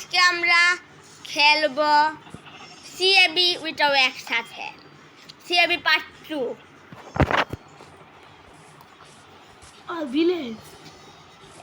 আজকে আমরা খেলবো সিএবি উইটাও একসাথে সিএবি পার্ট 2 ভিলেজ।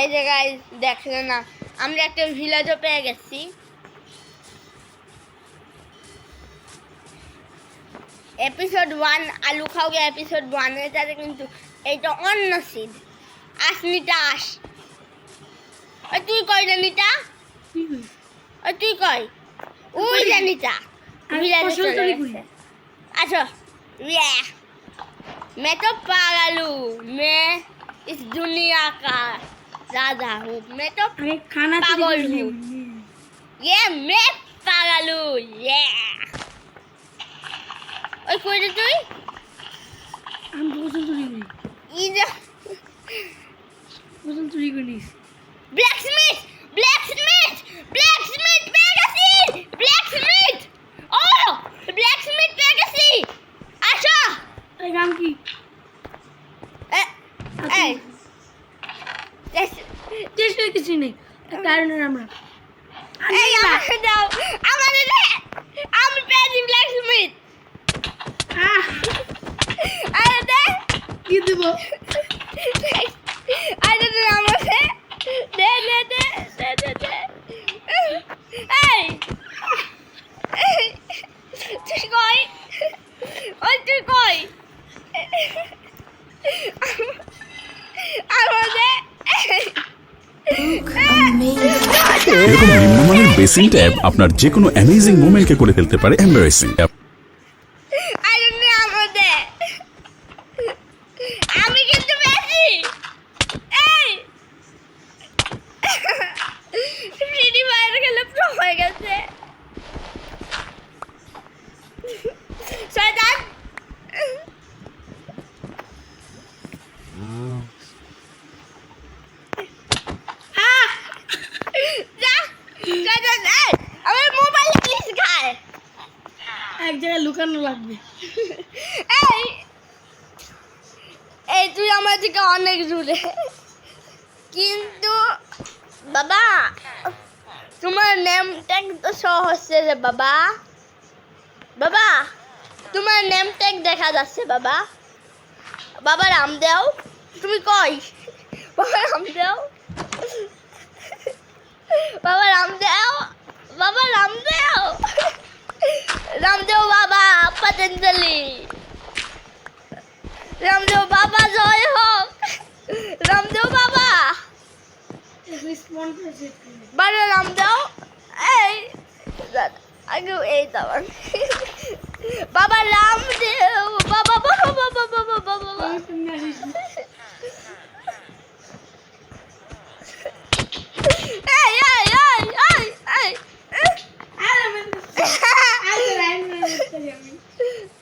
এই জায়গায় দেখলে না আমরা একটা ভিলেজও পেয়ে গেছি। এপিসোড 1 আলু খাওয়া এপিসোড 1 এটাতে কিন্তু এইটা অন্য সিন। আসনিটা আস, তুই কই জানিটা, তুই কই ওই জানিটা ভিলেজে চলে গেছে। আচ্ছা मैं तो पागल हूँ, मैं इस दुनिया का राजा हूँ, मैं तो पागल हूँ, ये मैं पागल हूँ, ये ओए कोई तो तुई हम बोझल चुरी करी, इधर बोझल चुरी करी। Blacksmith blacksmith blacksmith Pegasi blacksmith ओ ब्लैकस्मिथ पेगासी अच्छा এই গান কি? এই চেষ্টা কিছু নেই, কারণ আমরা এই আমাকে দাও, আমাকে দে, আমি পেয়েছি ব্ল্যাকস্মিথ। আরে দে, কি দেব? আরে দে আমাকে দে দে দে দে দে দে। এই তুই কই, ওই তুই কই আমাকে এরকম নিম্নমানের বেসিং ট্যাব আপনার যে কোনো অ্যামেজিং মোমেন্টকে করে ফেলতে পারে এম্বারেসিং। আমি কিন্তু বেশি এই ফ্রি ফায়ার খেলে প্রো হয়ে গেছে শয়তান। আমার মোবাইল প্লিজ খায়, এক জায়গায় লুকানো লাগবে। এই এই তুই আমার থেকে অনেক দূরে, কিন্তু বাবা তোমার নেম ট্যাগ তো শো হচ্ছে রে বাবা, বাবা তোমার নেম ট্যাগ দেখা যাচ্ছে বাবা। বাবা রামদেও তুমি কই, বাবা রামদেও, বাবা রামদেও, বাবা রামদেও, রামদেও বাবা পতঞ্জলি, রামদেও বাবা জয় হোক, রামদেও বাবা বাবা রামদেও। এই আগে এই দাবার বাবা রামদেও বাবা বাবা বাবা বাবা বাবা এই এই এই এই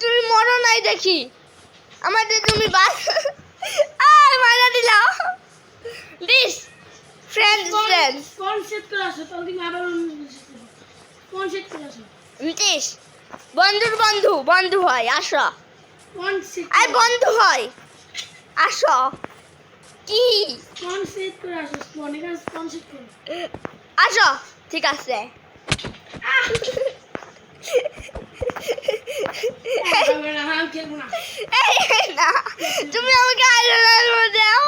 তুমি মরো নাই দেখি আমাদের, তুমি বাস মারা দিলাও দিস ফ্রেন্ডস ফ্রেন্ডস কোন সেট করে আসো? তাহলে তুমি আবার কোন সেট করে আসো? দিস বন্ধুর বন্ধু বন্ধু হয়, আসো কোন সেট? আই বন্ধু হয়, আসো কি কোন সেট করে আসো? কোন সেট করে আসো, ঠিক আছে। এই না তুমি আমাকে আইরন দাও,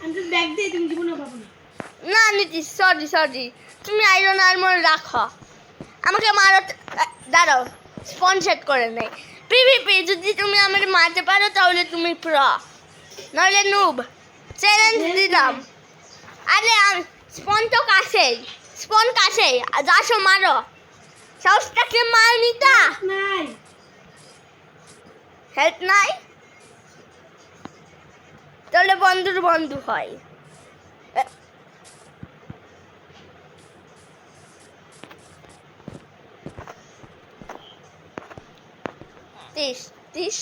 আমি তো ব্যাগ দিয়ে তুমি জীবনে পাবো না। না নীতি সরি সরি, তুমি আইরন আর্মর রাখো, আমাকে মারো। দাঁড়াও স্পন সেট করে নেই পিভিপি, যদি তুমি আমার মারতে পারো তাহলে তুমি প্রো, নইলে নুব। চ্যালেঞ্জ দিলাম। আরে স্পন তো কাছেই, স্পন কাছেই, যাসো মারো, সাহসটাকে মার নিতা। নাই হেল্প নাই তাহলে বন্ধুর বন্ধু হয়। তিস তিস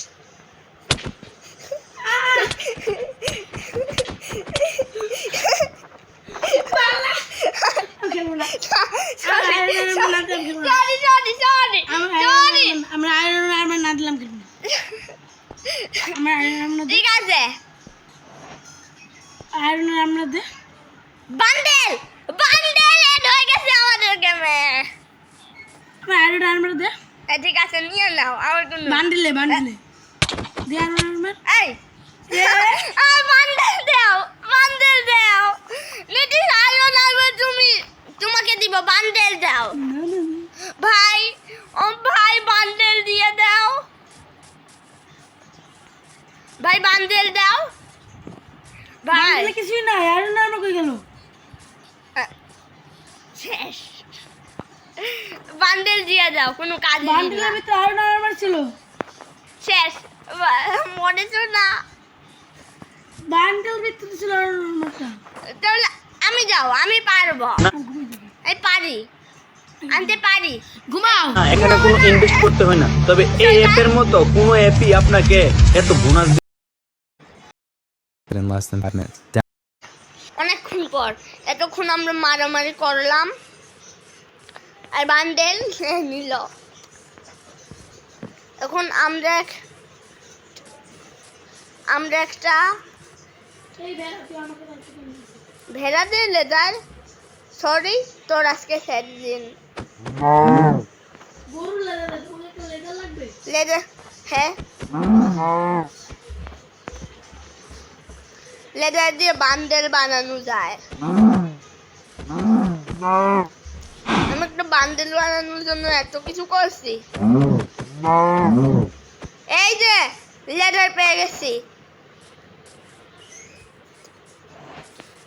আমরা আয়রন আর্মার না দিলাম কিন্তু আমরা আয়রন ঠিক আছে আয়রন আর্মার দে বান্ডেল বান্ডেল এড হয়ে গেছে আমাদের গেম ঠিক আছে নিয়ে নাও আমার কোনো বান্ডিলে দি আয়রন আর্মার এই বান্ডেল দাও লিটিল আয়রন আর্মার তোমাকে দিব বান্ডেল দাও ভাই ভাই বান্ডেল দিয়ে দাও ভাই বান্ডেল দাও ভাই বান্ডিলে কিছুই না আয়রন আর্মার কই গেল শেষ বান্ডেল দিয়ে দাও কোনো কাজ নেই বান্ডিলের ভিতরে আয়রন আর্মার ছিল শেষ মনে তো না বান্ডিল ভিতরে ছিল আয়রন আর্মারটা তাহলে আমি যাও আমি পারবো এই পারি আনতে পারি ঘুমাও না, এখানে কোনো ইনভেস্ট করতে হয় না, তবে এই অ্যাপের মতো কোনো অ্যাপই আপনাকে এত bonus in less than 5 minutes. অনেকক্ষণ পর এতক্ষণ আমরা মারামারি করলাম আর বান্ডেল নিল এখন আমরা একটা এই বেড়া তুই আমাকে রাখতে দিন ভেড়া দিয়ে লেদার সরি তোর আজকে সেট দিন গরু লেদার তোমাকে একটা লেদার লাগবে লেদার হ্যাঁ লেদার দিয়ে বান্ডেল বানানো যায় আমি একটা বান্ডেল বানানোর জন্য এত কিছু করছি এই যে লেদার পেয়ে গেছি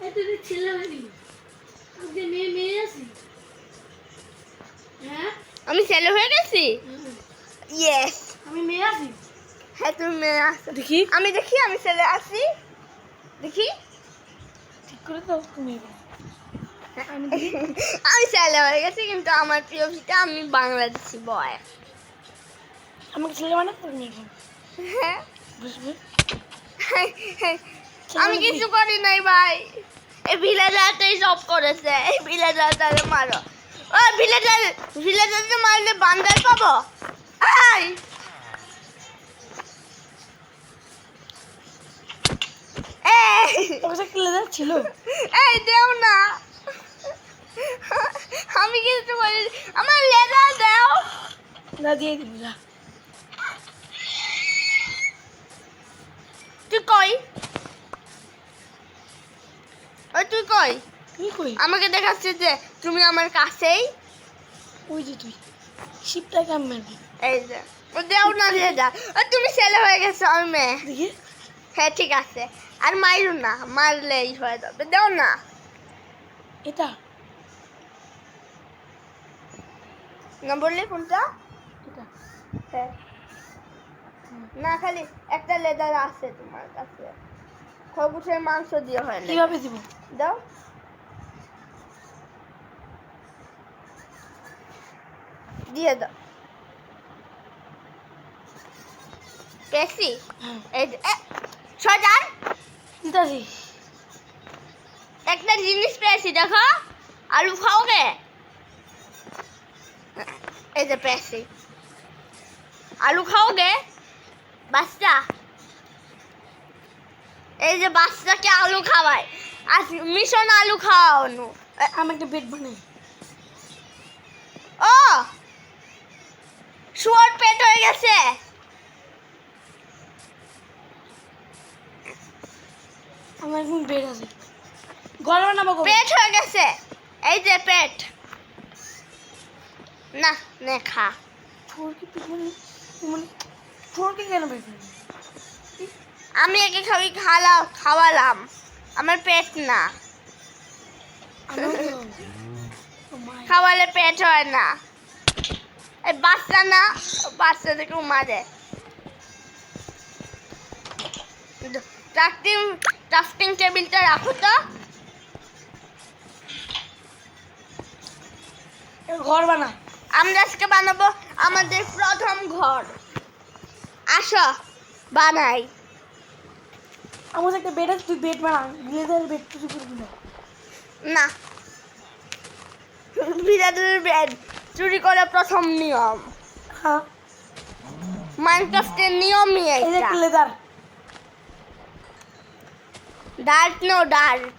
এই তুই ছেলে হইনি আমি মেয়ে আছি হ্যাঁ আমি ছেলে হয়ে গেছি ইয়েস আমি মেয়ে আছি হ্যাঁ তুমি মেয়ে আসো দেখি আমি দেখি আমি ছেলে আছি দেখি ঠিক করে দাও তুমি আমি ছেলে হয়ে গেছি কিন্তু আমার প্রিয় পিতা আমি বাংলাদেশি বয় আমাকে ছেলে বানাতে পারি এখন হ্যাঁ বুঝবে আমি কিছু করি নাই ভাই এই ভিলেজারটাই সব করেছে এই ভিলেজারটারে মারো ও ভিলেজারকে মারলে বান্ডেল পাবো আই তোর কাছে একটা লেদার ছিল এই দেও না আমি কিছু করি আমার লেজার দাও না দিয়ে দিবি যা তুই কই ওই তুই কই তুই কই আমাকে দেখাচ্ছে যে তুমি আমার কাছেই ওই যে তুই শিপটাকে আমি মারবি এই যে ও দেও না লেজার তুমি ছেলে হয়ে গেছো আমি মেয়ে দেখি হ্যাঁ ঠিক আছে আর মাইরু না মারলেই হয়ে যাবে দেও না এটা না বললে কোনটা এটা হ্যাঁ না খালি একটা লেদার আছে তোমার কাছে খরগোশের মাংস দিয়ে হয় না কিভাবে দিব দাও দিয়ে দাও পেয়েছি হ্যাঁ এই যে, সজান দিতাছি একটা জিনিস পেয়েছি দেখো আলু খাওগে এই যে পেয়েছি আলু খাওগে বাচ্চা এই যে বাচ্চাকে আলু খাওয়ায় আর মিশন আলু খাওয়ানো আমি একটা বেড বানাই ও শুয়োর পেট হয়ে গেছে আমার এখন বেড আছে ঘর বানাবো কবে? পেট হয়ে গেছে এই যে পেট না নে খা ঠোর কি পিছনে মানে ঠোরকে কেন বেড বানাবো? আমি একে খাওয়ালাম আমার পেট না আমিও খাবো। ও মা, খাওয়ালে পেট হয় না এই বাচ্চা না বাচ্চা থেকে মারে টাফটিং টেবিলটা রাখো তো এ ঘর বানা আমরা আজকে বানাবো আমাদের প্রথম ঘর আসো বানাই আমার একটা বেড আছে তুই বেড বানা লেদার বেড তুই করবি না না বিড়ালের বেড চুরি করা প্রথম নিয়ম হ্যাঁ মাইনক্রাফটের নিয়মই এই যে এটা একটা লেদার ডার্ট নো ডার্ট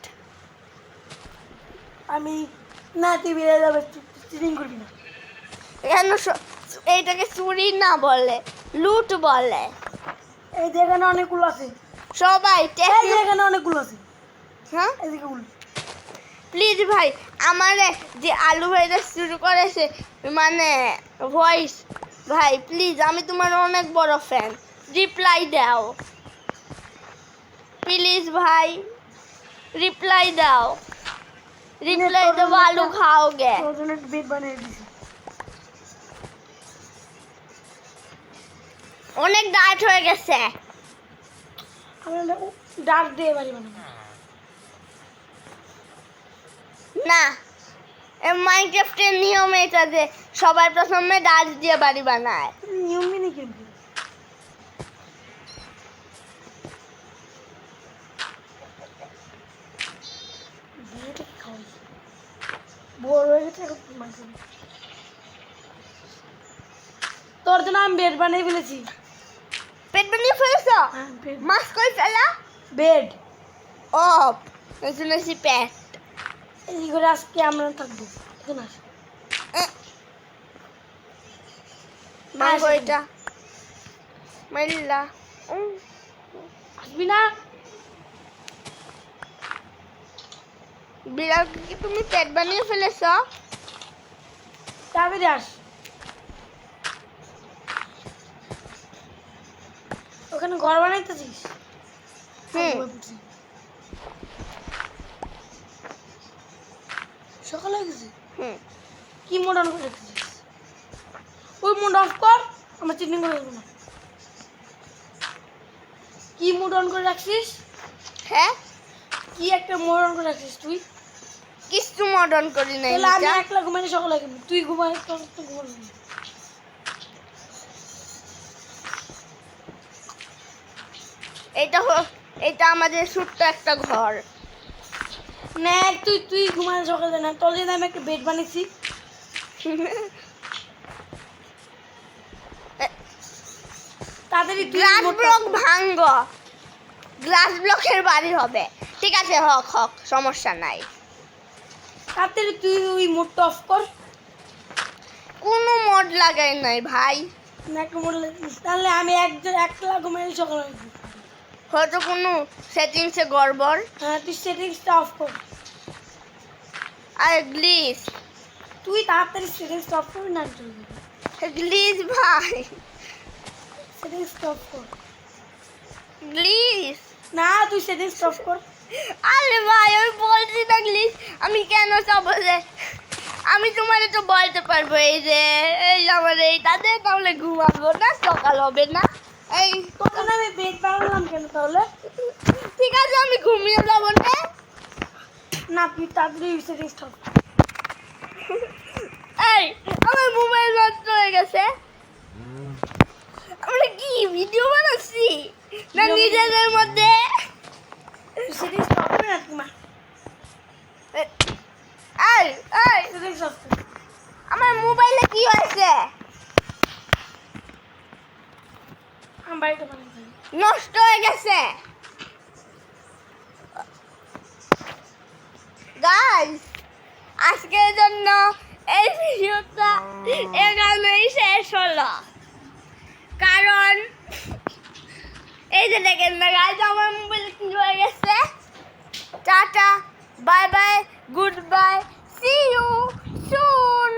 আমি না তুই বেড়ে যাবে চিটিং করবি না এখানে এইটাকে চুরি না বলে, লুট বলে। এই যে এখানে অনেকগুলো আছে, সবাই এই যে এখানে অনেকগুলো আছে, হ্যাঁ এদিকে গুলো। প্লিজ ভাই, আমারে যে আলু ভাইটা শুরু করেছে মানে ভয়েস, ভাই প্লিজ, আমি তোমার অনেক বড় ফ্যান, রিপ্লাই দাও প্লিজ ভাই, রিপ্লাই দাও, রিপ্লাই দেবো, আলু খাওগে। তোর জন্য একটা বেড বানিয়ে দিছি। অনেক ডার্ট হয়ে গেছে। আমি ডার্ক দিয়ে বাড়ি বানাবো। না, মাইনক্রাফটের নিয়ম এটা যে সবার প্রথমে ডার্ট দিয়ে বাড়ি বানায়। নিয়ম মেনে কিন্তু বিয়েটা খাওয়াই বড় হয়ে গেছে এখন মাঝে। তোর জন্য আমি বেড বানিয়ে ফেলেছি। পেট বানিয়ে ফেলেছ? হ্যাঁ, বেড মাছ কই ফেলা? বেড ও শুনেছি পেট। এই করে আজকে আমরা থাকবো। এখানে আস। মাংস এটা মাইল্লা আসবি না? বিড়াল কি তুমি পেট বানিয়ে ফেলেছ? তাড়াতাড়ি আস। ওখানে ঘর বানাইতেছিস? হুম। সকাল হয়ে গেছে। হুম। কি মোড অন করে রেখেছিস? ওই মোড অফ কর, আমার চিটিং করে দেবো না। কি মোড অন করে রাখছিস? হ্যাঁ, কি একটা মোড অন করে রাখছিস তুই? কিছু মডার্ন করি নাই। তাহলে আমি মিতা। একলা ঘুমাইলে সকাল হয়ে গেল। তুই ঘুমাই, তোর তো ঘুমাবি না। এটা আমাদের ছোট্ট একটা ঘর। না, তুই ঘুমাইলে সকালে না। তোর জন্য আমি একটা বেড বানিয়েছি। তাড়াতাড়ি তুই গ্লাস মোডটা ব্লক অফ কর। ভাঙ্গ, গ্লাস ব্লকের বাড়ি হবে। ঠিক আছে, হক হক, সমস্যা নাই। তাড়াতাড়ি তুই ওই মোডটা অফ কর। কোনো মড লাগাই নাই ভাই। না, একটা মোড লাগিস। তাহলে আমি একলা ঘুমাইলে সকাল হয়ে গেল। হয়তো কোনো সেটিংসে গড়বড়। হ্যাঁ, তুই সেটিংসটা অফ কর। আর গ্লিচ, তুই তাড়াতাড়ি সেটিংসটা অফ করবি না চলবে। গ্লিচ ভাই, সেটিংসটা অফ কর। গ্লিচ। না, তুই সেটিংসটা অফ কর। আরে ভাই, আমি বলছি না গ্লিচ। আমি কেন চাবো যে আমি তোমার তো বলতে পারবো এই যে আমার এইটাতে, তাহলে ঘুমাবো না, সকাল হবে না। এই তোর জন্য আমি বেড বানালাম কেন তাহলে? ঠিক আছে, আমি ঘুমিয়ে যাবো না। না, তুই তাড়াতাড়ি সেটিংসটা অফ কর। এই আমার মোবাইল নষ্ট হয়ে গেছে। আমরা কি ভিডিও বানাচ্ছি না নিজেদের মধ্যে? তুই সেটিংসটা অফ করে না তোমার। এই এই সেটিংস অফ কর। আমার মোবাইলে কি হয়েছে? আমার বাড়িটা বানিয়ে ফেলি। নষ্ট হয়ে গেছে। গাইস, আজকের জন্য এই ভিডিওটা এখানেই শেষ হলো। কারণ এই যে দেখেন না গাইস, আমার মোবাইলে কি হয়ে গেছে। Tata, bye bye, goodbye, see you soon.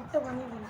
একটা বানিয়ে ফেলি।